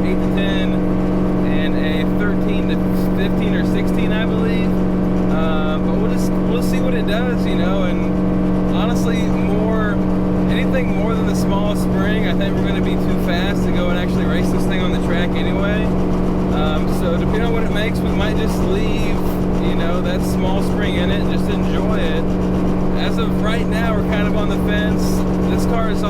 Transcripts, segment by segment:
8 to 10 and a 13 to 15 or 16, I believe. But we'll see what it does, you know. And honestly, anything more than the smallest spring, I think we're going to be too fast to go and actually race this thing on the track anyway. So depending on what it makes, we might just leave, you know, that small spring in it and just enjoy it. As of right now, we're kind of on the fence. This car is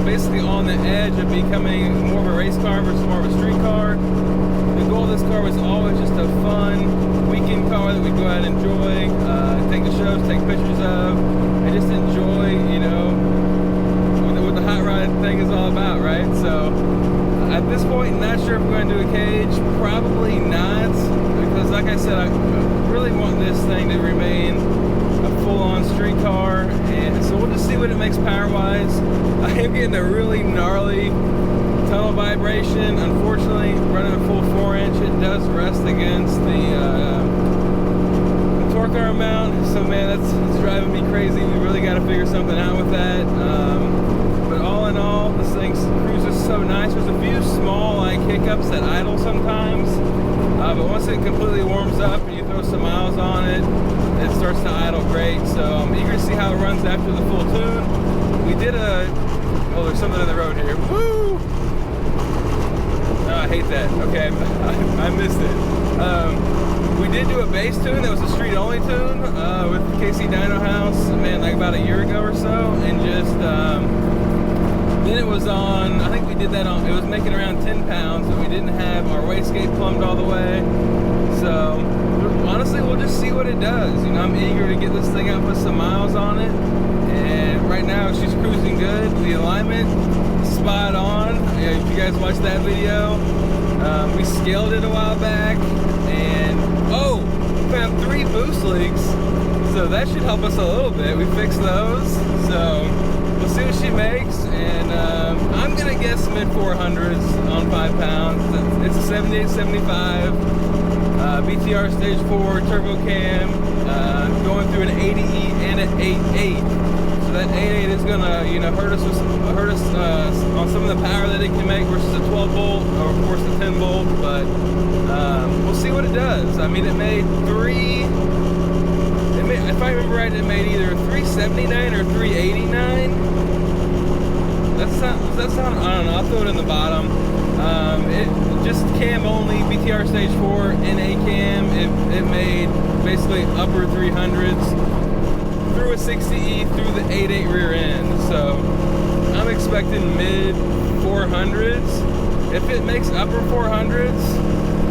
basically on the edge of becoming more of a race car versus more of a street car. The goal of this car was always just a fun weekend car that we go out and enjoy, take the shows, take pictures of, and just enjoy, you know, what the hot rod thing is all about, right? So at this point, not sure if we're going to do a cage. Probably not, because like I said, I really want this thing to remain a full-on street car, and so we'll just see what it makes power-wise. I am getting a really gnarly tunnel vibration. Unfortunately, running a full 4-inch, it does rest against the torque arm mount. So man, it's driving me crazy. We really got to figure something out with that. But all in all, this thing cruises so nice. There's a few small like hiccups at idle sometimes, but once it completely warms up and you throw some miles on it, it starts to idle great. So I'm eager to see how it runs after the full tune. We did oh, there's something in the road here. Woo! Oh, I hate that. Okay, I missed it. We did do a base tune that was a street only tune with Kc Dyno House, man, like about a year ago or so, and just then it was on, I think we did that on, it was making around 10 pounds, but we didn't have our wastegate plumbed all the way. So honestly, we'll just see what it does. You know, I'm eager to get this thing out, put some miles on it, and right now she's cruising good. The alignment, spot on. If you guys watched that video, we scaled it a while back, and oh, found 3 boost leaks, so that should help us a little bit. We fixed those, so we'll see what she makes, and I'm gonna guess mid 400s on 5 pounds. It's a 7875 BTR stage 4 turbo cam, going through an 80E and an 88. So that 88 is gonna, you know, hurt us on some of the power that it can make versus a 12 volt or of course the 10 volt. But we'll see what it does. I mean, it made if I remember right, it made either 379 or 389. Does that sound? I don't know. I'll throw it in the bottom. It just cam only, BTR stage 4 NA cam. It made basically upper 300s through a 60E through the 88 rear end. So I'm expecting mid 400s. If it makes upper 400s,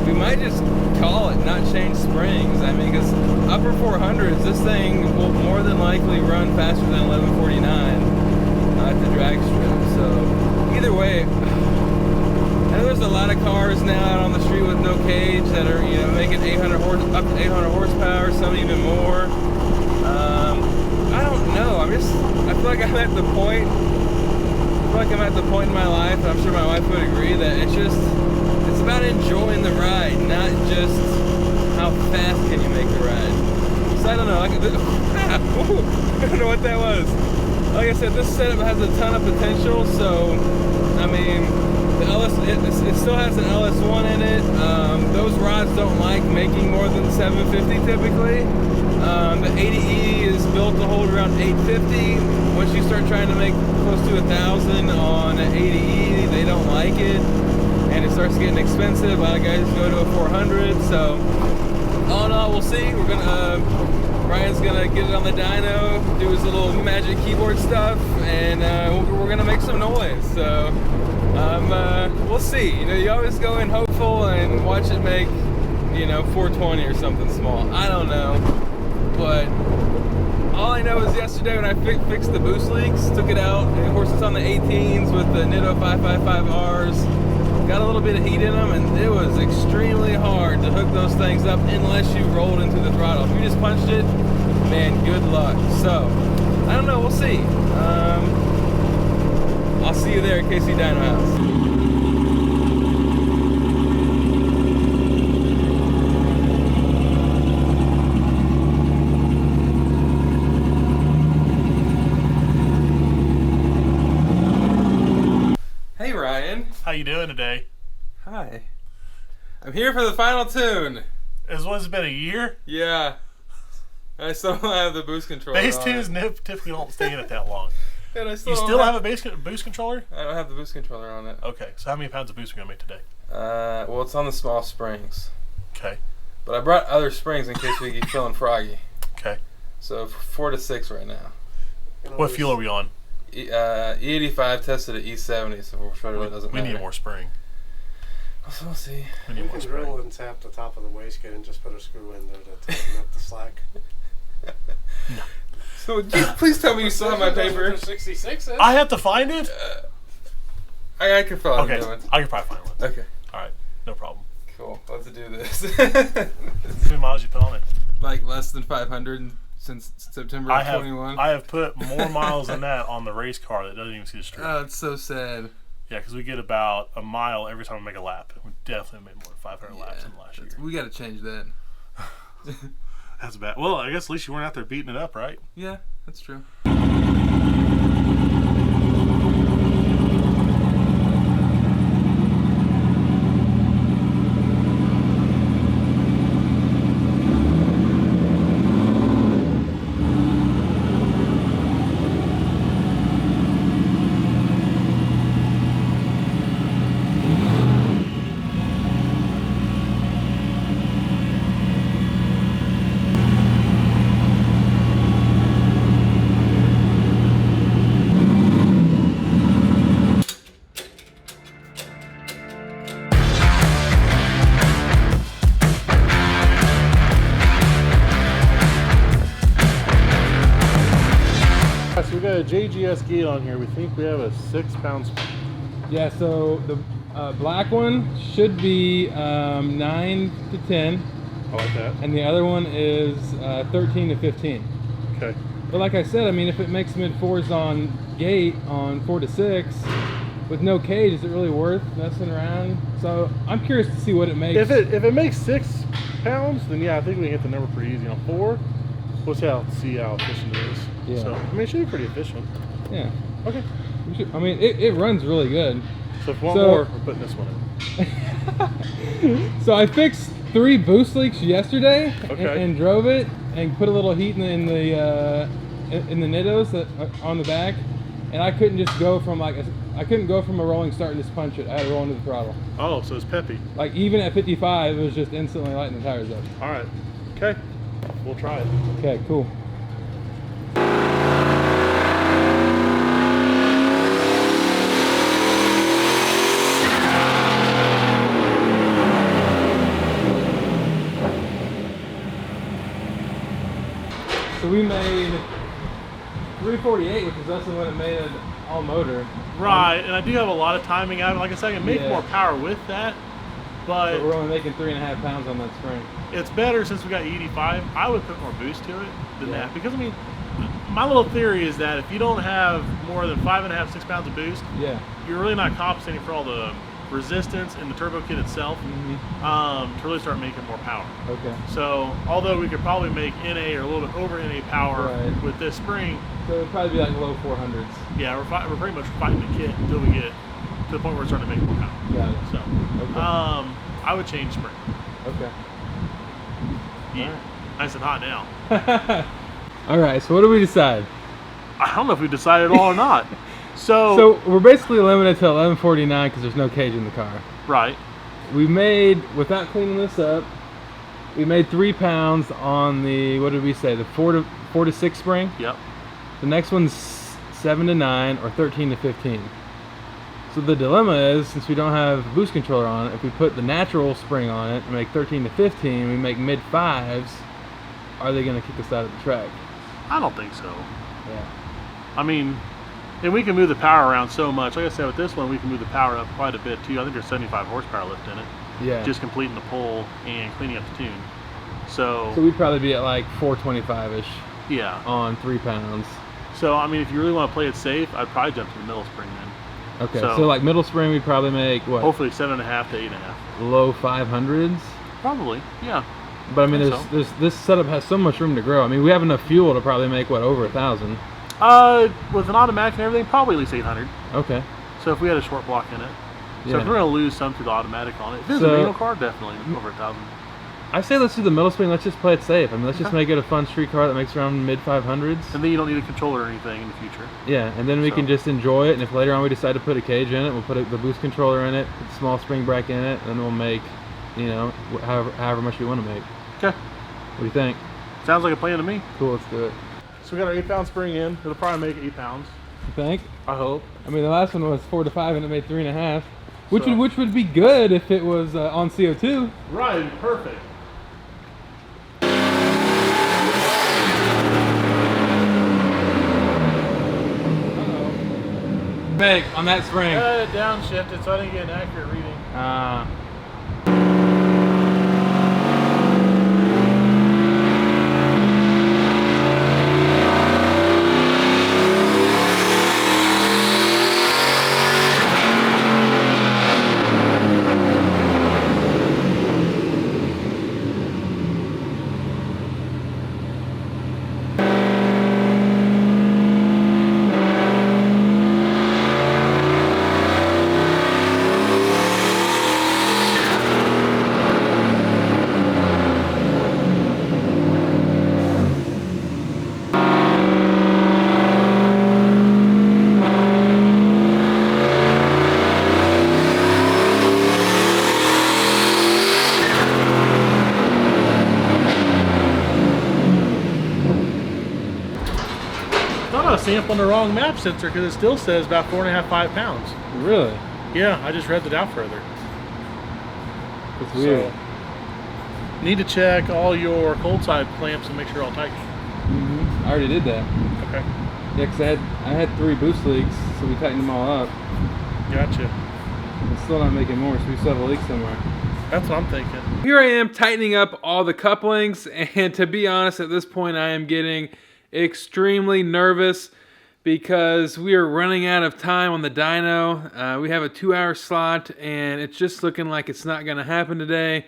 we might just call it, not change springs. I mean, because upper 400s, this thing will more than likely run faster than 1149 at the drag strip. So either way, I know there's a lot of cars now out on the street with no cage that are, you know, making up to 800 horsepower, some even more. I don't know. I feel like I'm at the point in my life, and I'm sure my wife would agree, that it's about enjoying the ride, not just how fast can you make the ride. So I don't know. I don't know what that was. Like I said, this setup has a ton of potential. So I mean, it still has an LS1 in it. Those rods don't like making more than 750 typically. The 80E is built to hold around 850. Once you start trying to make close to 1,000 on an 80E, they don't like it, and it starts getting expensive. A lot of guys go to a 400. So all in all, we'll see. Ryan's gonna get it on the dyno, do his little magic keyboard stuff, and we're gonna make some noise. So we'll see. You know, you always go in hopeful and watch it make, you know, 420 or something small. I don't know, but all I know is yesterday when I fixed the boost leaks, took it out, and of course it's on the 18s with the Nitto 555Rs. Got a little bit of heat in them, and it was extremely hard to hook those things up unless you rolled into the throttle. If you just punched it, man, good luck. So I don't know, we'll see. I'll see you there at Kc Dyno House. How you doing today? Hi. I'm here for the final tune. Has it been a year? Yeah. I still don't have the boost controller. Bass tunes typically don't stay in it that long. And I You still have a boost controller? I don't have the boost controller on it. Okay, so how many pounds of boost are we going to make today? Well, it's on the small springs. Okay. But I brought other springs in case we get feeling froggy. Okay. So 4 to 6 right now. What fuel are we on? E85 tested at E70, so we're sure it doesn't matter. We need more spring. We'll see. We need more can spring. drill and tap the top of the wastegate and just put a screw in there to tighten up the slack. No. So please tell me you still have my paper. 66. I have to find it? I can fill out Okay, a new one. I can probably find one. Okay. All right, no problem. Cool. Let's do this. How many miles you put on it? Like less than 500 since September of 21. I have put more miles than that on the race car that doesn't even see the street. Oh, it's so sad. Yeah, because we get about a mile every time we make a lap. We definitely made more than 500 laps in the last year. We got to change that. That's bad. Well, I guess at least you weren't out there beating it up, right? Yeah, that's true. So we got a JGS gate on here. We think we have a 6-pound spring. Yeah, so the black one should be 9 to 10, I like that. and the other one is 13 to 15. Okay. But like I said, I mean, if it makes mid-4s on gate on 4 to 6, with no cage, is it really worth messing around? So I'm curious to see what it makes. If it makes 6 pounds, then yeah, I think we can hit the number pretty easy. On 4, we'll see how efficient it is. Yeah. So I mean, it should be pretty efficient. Yeah. Okay. I mean, it runs really good. So if you want more, we're putting this one in. So I fixed 3 boost leaks yesterday Okay. and drove it and put a little heat in the nittos that on the back, and I couldn't just go from I couldn't go from a rolling start and just punch it. I had to roll into the throttle. Oh, so it's peppy. Like even at 55, it was just instantly lighting the tires up. All right. Okay. We'll try it. Okay, cool. So we made 348, which is less than what it made at all motor. Right, and I do have a lot of timing out. Like I said, I can make Yeah. more power with that, But we're only making 3.5 pounds on that spring. it's better since we got E85. I would put more boost to it than Yeah. that because I mean, my little theory is that if you don't have more than 5.5, 6 pounds of boost, Yeah. you're really not compensating for all the resistance in the turbo kit itself to really start making more power. Okay. So although we could probably make NA or a little bit over NA power Right. with this spring, So it'd probably be like low 400s. yeah, we're pretty much fighting the kit until we get to the point where we're starting to make more power. Got it. So Okay. I would change spring. Okay. Yeah. Alright. Nice and hot now. All right. So what do we decide? I don't know if we decided all or not. So we're basically limited to 1149 because there's no cage in the car. Right. We made, without cleaning this up, we made 3 pounds on the, what did we say, the 4 to 6 spring. Yep. The next one's 7 to 9 or 13 to 15. So the dilemma is, since we don't have a boost controller on it, if we put the natural spring on it and make 13 to 15, we make mid 5s, are they going to kick us out of the track? I don't think so. Yeah. I mean, and we can move the power around so much. Like I said, with this one, we can move the power up quite a bit too. I think there's 75 horsepower lift in it. Yeah. Just completing the pull and cleaning up the tune. So we'd probably be at like 425-ish yeah. on 3 pounds. So I mean, if you really want to play it safe, I'd probably jump to the middle spring then. Okay, so like middle spring, we'd probably make what? Hopefully 7.5 to 8.5. Low 500s. Probably, yeah. But I mean, I think there's this setup has so much room to grow. I mean, we have enough fuel to probably make what, over 1,000. With an automatic and everything, probably at least 800. Okay. So if we had a short block in it, So if we're gonna lose some to the automatic on it, if it's a manual car, definitely over 1,000. I say let's do the middle spring. Let's just play it safe. I mean, let's just make it a fun street car that makes around mid 500s. And then you don't need a controller or anything in the future. Yeah, and then we can just enjoy it. And if later on we decide to put a cage in it, we'll put the boost controller in it, put the small spring brake in it, and we'll make, you know, however much we want to make. Okay. What do you think? Sounds like a plan to me. Cool, let's do it. So we got our 8-pound spring in. It'll probably make 8 pounds. You think? I hope. I mean, the last one was 4 to 5, and it made 3.5, which would be good if it was on CO2. Right. Perfect. Make on that spring. Downshifted, so I didn't get an accurate reading. I was sampling the wrong map sensor because it still says about 4.5, 5 pounds. Really? Yeah, I just read it out further. That's weird. So, need to check all your cold side clamps and make sure they're all tight. I already did that. Okay. Yeah, because I had 3 boost leaks, so we tightened them all up. Gotcha. It's still not making more, so we still have a leak somewhere. That's what I'm thinking. Here I am tightening up all the couplings, and to be honest, at this point I am getting extremely nervous because we are running out of time on the dyno. We have a 2-hour slot, and it's just looking like it's not going to happen today.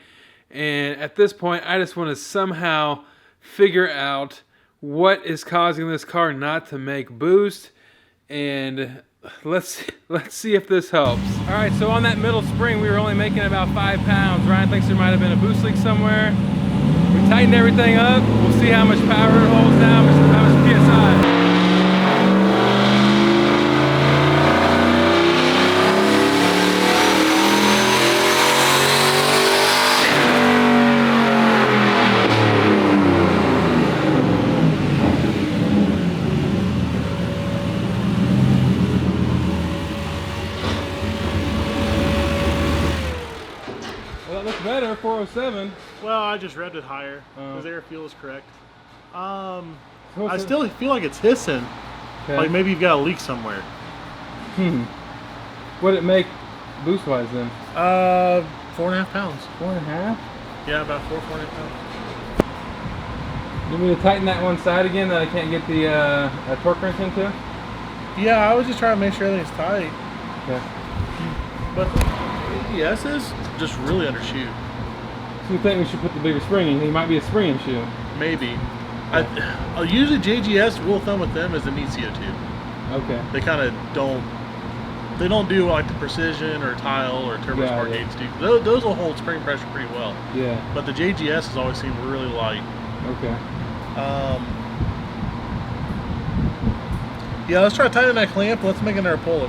And at this point, I just want to somehow figure out what is causing this car not to make boost, and let's see if this helps. All right, so on that middle spring, we were only making about 5 pounds. Ryan thinks there might have been a boost leak somewhere. We tightened everything up. We'll see how much power it holds now, how much PSI. Well, that looks better, 407. Well, I just revved it higher because air fuel is correct. I So still feel like it's hissing. Okay. Like maybe you've got a leak somewhere. What did it make boost wise then? 4.5 pounds. 4.5? Yeah, about 4.5 pounds. You want me to tighten that one side again that I can't get the torque wrench into? Yeah, I was just trying to make sure everything's tight. Okay. But ABS is just really undershoot. So you think we should put the bigger spring in? He might be a spring issue. Maybe. Usually JGS, rule of thumb with them is it needs CO2. Okay. They kind of don't. They don't do like the precision or tile or turbo smart gates do. Those will hold spring pressure pretty well. Yeah. But the JGS has always seemed really light. Okay. Yeah, let's try to tighten that clamp. Let's make another pull.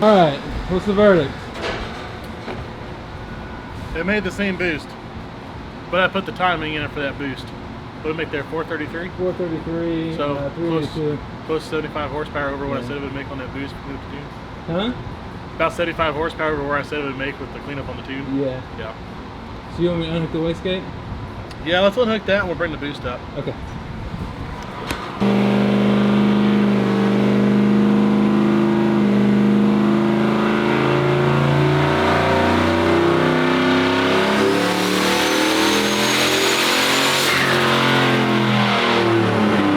All right, what's the verdict? It made the same boost, but I put the timing in it for that boost. What did it make there? 433? 433, So 382. close to 75 horsepower over what I said it would make on that boost with the tune. Huh? About 75 horsepower over where I said it would make with the cleanup on the tune. Yeah. Yeah. So you want me to unhook the wastegate? Yeah, let's unhook that and we'll bring the boost up. Okay.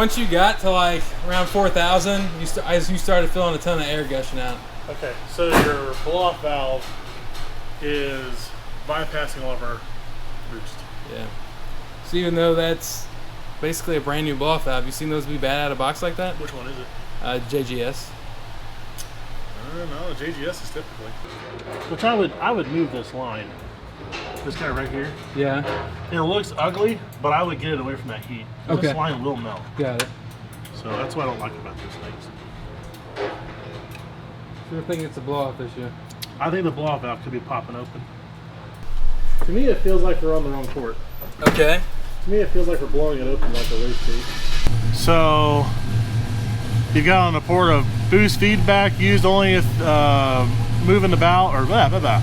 once you got to like around 4,000, you started feeling a ton of air gushing out. Okay, so your blow-off valve is bypassing all of our boost. Yeah. So even though that's basically a brand new blow-off valve, you seen those be bad out of box like that? Which one is it? JGS. No, JGS is typically. Which I would move this line. This guy right here. Yeah. It looks ugly, but I would get it away from that heat. Okay. This line will melt. Got it. So that's what I don't like about these things. So you're thinking it's a blow-off issue? I think the blow-off valve could be popping open. To me, it feels like we're on the wrong port. Okay. To me, it feels like we're blowing it open like a race gate. So, you've got on the port of boost feedback used only if moving the valve, or blah, blah, blah.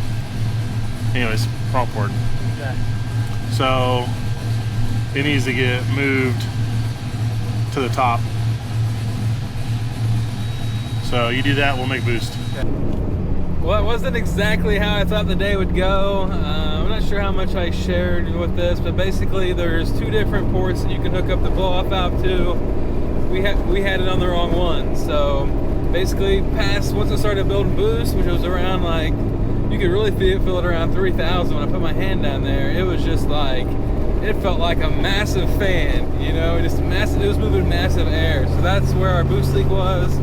Anyways, wrong port. Okay. So, it needs to get moved to the top. So, you do that, we'll make boost. Okay. Well, it wasn't exactly how I thought the day would go. I'm not sure how much I shared with this, but basically there's two different ports that you can hook up the blow-off valve to. We had it on the wrong one. So basically once I started building boost, which was around like, you could really feel it around 3,000 when I put my hand down there. It was just like, it felt like a massive fan, you know, just massive, it was moving massive air. So that's where our boost leak was.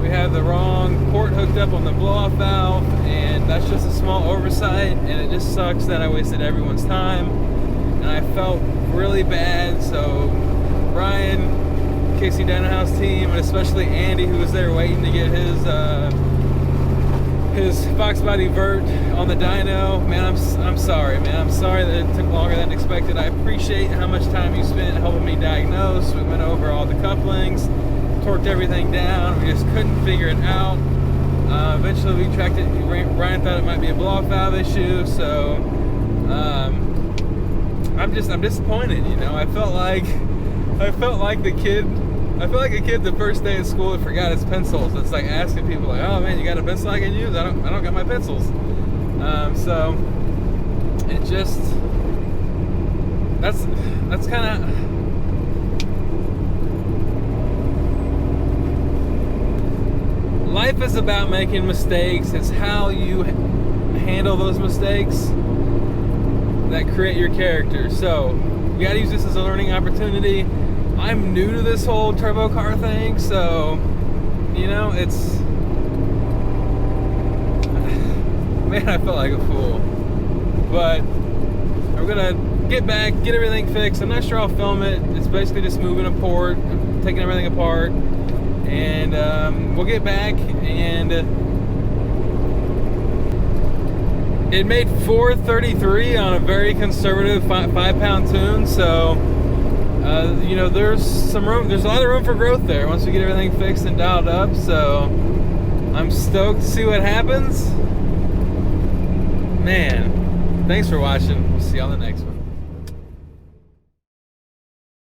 We have the wrong port hooked up on the blow-off valve, and that's just a small oversight, and it just sucks that I wasted everyone's time, and I felt really bad. So Ryan, Kc Dyno House team, and especially Andy, who was there waiting to get his Fox body vert on the dyno, man, I'm sorry, man. I'm sorry that it took longer than expected. I appreciate how much time you spent helping me diagnose. We went over all the couplings, torqued everything down. We just couldn't figure it out. Eventually we tracked it. Ryan thought it might be a blow-off valve issue, so I'm disappointed, you know. I felt like a kid the first day of school that forgot his pencils. It's like asking people like, oh man, you got a pencil I can use? I don't got my pencils. So it just, that's kind of, life is about making mistakes. It's how you handle those mistakes that create your character. So you gotta use this as a learning opportunity. I'm new to this whole turbo car thing, so you know, it's, man, I felt like a fool. But we're gonna get back, get everything fixed. I'm not sure I'll film it. It's basically just moving a port, taking everything apart. And we'll get back, and it made 433 on a very conservative 5-pound tune. So you know, there's some room, there's a lot of room for growth there once we get everything fixed and dialed up. So I'm stoked to see what happens. Man, thanks for watching. We'll see you on the next one.